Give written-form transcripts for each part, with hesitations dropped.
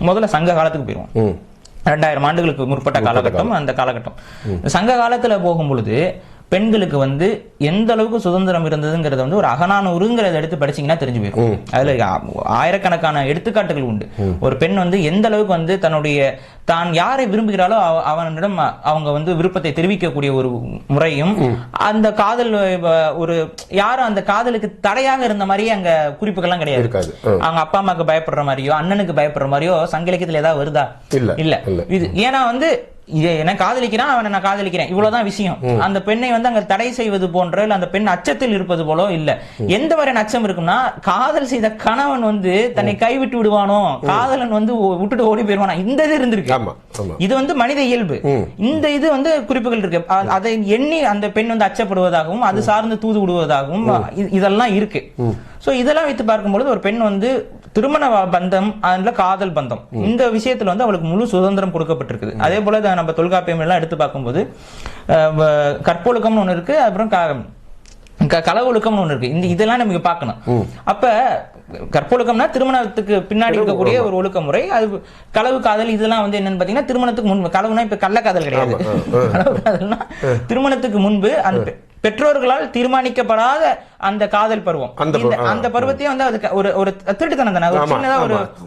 முதல்ல சங்க காலத்துக்கு போயிடுவோம். 2000 ஆண்டுகளுக்கு முற்பட்ட காலகட்டம். அந்த காலகட்டம் சங்க காலத்துல போகும் பொழுது பெண்களுக்கு வந்து எந்த அளவுக்கு சுதந்திரம் இருந்ததுங்கிறத வந்து ஒரு அகநானூறுங்கிறத எடுத்து படிச்சீங்கன்னா தெரிஞ்சு போயிடும். அதுல ஆயிரக்கணக்கான எடுத்துக்காட்டுகள் உண்டு. ஒரு பெண் வந்து எந்த அளவுக்கு வந்து தன்னுடைய தான் யாரை விரும்புகிறாளோ அவனிடம் அவங்க வந்து விருப்பத்தை தெரிவிக்கக்கூடிய ஒரு முறையும், அந்த காதல் ஒரு யாரும் அந்த காதலுக்கு தடையாக இருந்த மாதிரியே அங்க குறிப்புகள்லாம் கிடையாது. அவங்க அப்பா அம்மாக்கு பயப்படுற மாதிரியோ அண்ணனுக்கு பயப்படுற மாதிரியோ சங்க இலக்கியத்துல ஏதாவது வருதா? இல்ல. இது ஏன்னா வந்து என்ன காதலிக்கிறான், அவனை நான் காதலிக்கிறேன், இவ்வளவுதான் விஷயம். அந்த பெண்ணை வந்து அங்க தடை செய்வது போன்ற இல்ல அந்த பெண் அச்சத்தில் இருப்பது போலோ இல்ல. எந்த வரையான அச்சம் இருக்கும்னா, காதல் செய்த கணவன் வந்து தன்னை கைவிட்டு விடுவானோ, காதலன் வந்து விட்டுட்டு ஓடி போயிடுவானா, இந்த இது இருந்திருக்கு. இது வந்து மனித இயல்பு. இந்த இது வந்து குறிப்புகள் இருக்கு. அதை எண்ணி அந்த பெண் வந்து அச்சப்படுவதாகவும் அது சார்ந்து தூது விடுவதாகவும் இதெல்லாம் இருக்கு. சோ இதெல்லாம் வைத்து பார்க்கும்போது ஒரு பெண் வந்து திருமண பந்தம் அதுல காதல் பந்தம் இந்த விஷயத்துல வந்து அவளுக்கு முழு சுதந்திரம் கொடுக்கப்பட்டிருக்குது. அதே போல நம்ம தொல்காப்பியம் எல்லாம் எடுத்து பார்க்கும்போது கற்பொழுக்கம்னு ஒண்ணு இருக்கு, அப்புறம் களவொழுக்கம்னு ஒண்ணு இருக்கு. இதெல்லாம் நமக்கு பார்க்கணும். அப்ப கற்பொழுக்கம்னா திருமணத்துக்கு பின்னாடி இருக்கக்கூடிய ஒரு ஒழுக்க முறை. அது களவு காதல் இதெல்லாம் வந்து என்னன்னு பாத்தீங்கன்னா திருமணத்துக்கு முன்பு. களவுனா இப்ப கள்ளக்காதல் கிடையாது. களவு காதல்னா திருமணத்துக்கு முன்பு அந்த பெற்றோர்களால் தீர்மானிக்கப்படாத அந்த காதல் பருவம். அந்த பருவத்தையும் வந்து அதுக்கு ஒரு திருட்டுத்தனம் தானே, ஒரு சின்னதா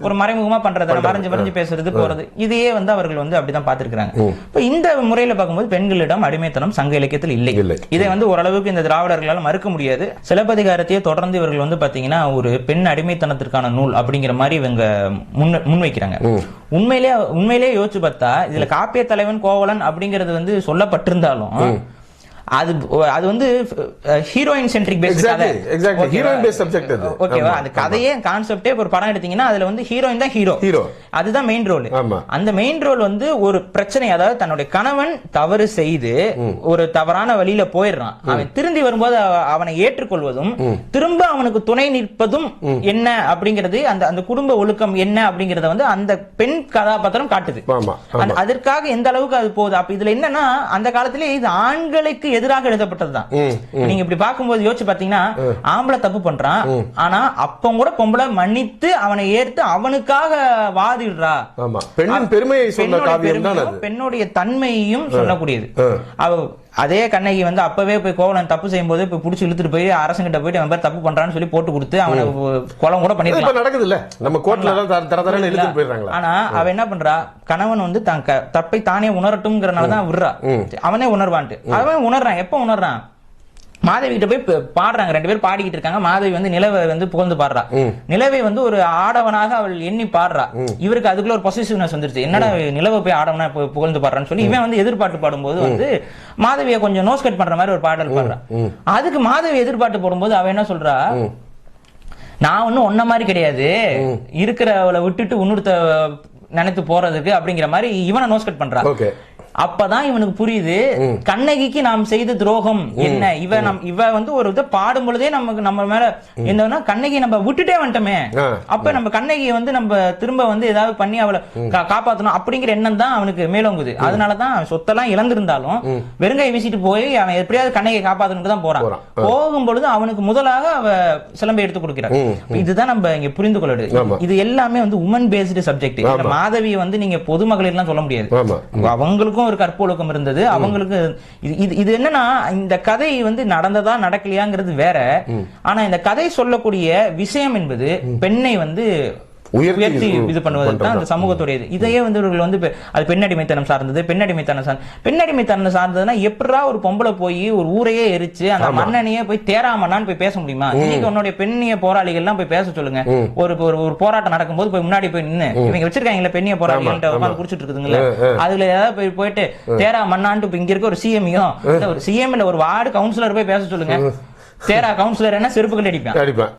ஒரு மறைமுகமா பண்றது, வரைஞ்சு பேசுறது போறது, இதையே வந்து அவர்கள் வந்து அப்படிதான் பார்த்திருக்காங்க. இப்ப இந்த முறையில பார்க்கும்போது பெண்களிடம் அடிமைத்தனம் சங்க இலக்கியத்தில் இல்லை. இதை வந்து ஓரளவுக்கு இந்த திராவிடர்களால் மறுக்க முடியாது. சிலப்பதிகாரத்தையே தொடர்ந்து இவர்கள் வந்து பாத்தீங்கன்னா ஒரு பெண் அடிமைத்தனத்திற்கான நூல் அப்படிங்கிற மாதிரி இவங்க முன்வைக்கிறாங்க. உண்மையிலேயே யோசிச்சு பார்த்தா இதுல காப்பிய தலைவன் கோவலன் அப்படிங்கிறது வந்து சொல்லப்பட்டிருந்தாலும் அது வந்து ஹீரோயின் சென்ட்ரிக் பேஸ் கதை. ஹீரோயின் பேஸ் சப்ஜெக்ட் அது. ஓகேவா? அந்த கதையே கான்செப்டே ஒரு படம் எடுத்தீங்கன்னா அதுல வந்து ஹீரோயின் தான் ஹீரோ. அதுதான் மெயின் ரோல். அந்த மெயின் ரோல் வந்து ஒரு பிரச்சனை, அதாவது தன்னுடைய கணவன் தவறு செய்து ஒரு தவறான வழியில போயிடுறான். அவன் திரும்பி வரும்போது அவனை ஏற்றுக்கொள்வதும் திரும்ப அவனுக்கு துணை நிற்பதும் என்ன அப்படிங்கிறது, அந்த குடும்ப ஒழுக்கம் என்ன அப்படிங்கறத வந்து அந்த பெண் கதாபாத்திரம் காட்டுது. அதற்காக எந்த அளவுக்கு அது போகுது. அப்ப இதுல என்னன்னா அந்த காலத்திலேயே இது ஆண்களுக்கு எதிராக எழுதப்பட்டதுதான். நீங்க இப்படி பார்க்கும்போது யோசிச்சு பாத்தீங்கன்னா ஆம்பளை தப்பு பண்றான், ஆனா அப்ப கூட பொம்பளை மன்னித்து அவனை ஏற்று அவனுக்காக வாதிடுறா. பெண்ணுடைய தன்மையையும் சொல்லக்கூடியது. அதே கண்ணகி வந்து அப்பவே போய் கோவலன் தப்பு செய்யும் போது போய் புடிச்சு இழுத்துட்டு போய் அரசங்கிட்ட போயிட்டு அவன் பேர் தப்பு பண்றான்னு சொல்லி போட்டு கொடுத்து அவனை கொலம் கூட பண்ணிருக்கான். நடக்குது இல்ல, நம்ம கோர்ட்ல இழுத்துட்டு போயிடுறாங்க. ஆனா அவ என்ன பண்றா, கணவன் வந்து தான் தப்பை தானே உணரட்டும்ங்கிறனாலதான் விடுறா. அவனே உணர்வான்ட்டு. அவன் உணர்றான். எப்ப உணர்றான்? மாதவி கிட்ட போய் பாடுறாங்க, 2 பேர் பாடிக்கிட்டு இருக்காங்க. மாதவி வந்து நிலவை வந்து புகழ்ந்து பாடுறா. நிலவை வந்து ஒரு ஆடவனாக அவள் எண்ணி பாடுறா. இவருக்கு அதுக்குள்ள ஒரு பொசிசிவ்னஸ் வந்துருச்சு. என்னடா நிலவை போய் ஆடவனா புகழ்ந்து பாடுறான்னு சொல்லி இவன் வந்து எதிர்பார்த்து பாடும்போது வந்து மாதவியை கொஞ்சம் நோஸ் கட் பண்ற மாதிரி ஒரு பாடல் பாடுறா. அதுக்கு மாதவி எதிர்பார்த்து போடும்போது அவ என்ன சொல்றா, நான் ஒன்னும் ஒன்ன மாதிரி கிடையாது, இருக்கிறவளை விட்டுட்டு இன்னொருத்த நினைத்து போறதுக்கு அப்படிங்கிற மாதிரி இவனை நோஸ் கட் பண்றா. அப்பதான் இவனுக்கு புரியுது கண்ணகிக்கு நாம் செய்த துரோகம் என்ன. இவ வந்து ஒரு இதை பாடும் பொழுதே நமக்கு நம்ம மேல என்னன்னா கண்ணகி நம்ம விட்டுட்டே வந்துட்டோமே, அப்ப நம்ம கண்ணகியை வந்து நம்ம திரும்ப வந்து ஏதாவது பண்ணி அவளை காப்பாத்தணும் அப்படிங்கிற எண்ணம் தான் அவனுக்கு மேலோங்குது. அதனாலதான் சொத்தெல்லாம் இழந்திருந்தாலும் வெறுங்கை வீசிட்டு போய் அவன் எப்படியாவது கண்ணகியை காப்பாத்தணும்னு தான் போறான். போகும் பொழுது அவனுக்கு முதலாக அவ சிலம்பை எடுத்து கொடுக்கிறார். இதுதான் நம்ம இங்க புரிந்து கொள்ளுது. இது எல்லாமே வந்து உமன் பேஸ்டு சப்ஜெக்ட். மாதவி வந்து நீங்க பொதுமகளிர் எல்லாம் சொல்ல முடியாது. அவங்களுக்கும் ஒரு கற்பொழுக்கம் இருந்தது. அவங்களுக்கு இது என்னன்னா இந்த கதை வந்து நடந்ததா நடக்கலையாங்கிறது வேற. ஆனா இந்த கதை சொல்லக்கூடிய விஷயம் என்பது பெண்ணை வந்து உயர்த்தி இது பண்ணுவதுதான் அந்த சமூகத்துடையது. இதையே வந்து இவர்கள் வந்து அது பெண்ணடிமைத்தனம் சார்ந்தது. பெண்ணடிமைத்தனம் சார்ந்ததுன்னா எப்படா ஒரு பொம்பளை போய் ஒரு ஊரையே எரிச்சு அந்த மன்னனையே போய் தேராமண்ணான்னு போய் பேச முடியுமா? இன்னைக்கு உன்னுடைய பெண்ணிய போராளிகள் எல்லாம் போய் பேச சொல்லுங்க. ஒரு போராட்டம் நடக்கும்போது போய் முன்னாடி போய் நின்று இவங்க வச்சிருக்காங்களா பெண்ணிய போராளிகள் குடிச்சிட்டு இருக்குதுங்களா, அதுல ஏதாவது போயிட்டு தேரா மண்ணான்ட்டு இங்க இருக்க ஒரு சிஎம்ஐயும் ஒரு சிஎம் இல்ல ஒரு வார்டு கவுன்சிலர் போய் பேச சொல்லுங்க. தேரா கவுன்சிலர் என்ன செருப்புகள் அடிப்பேன்.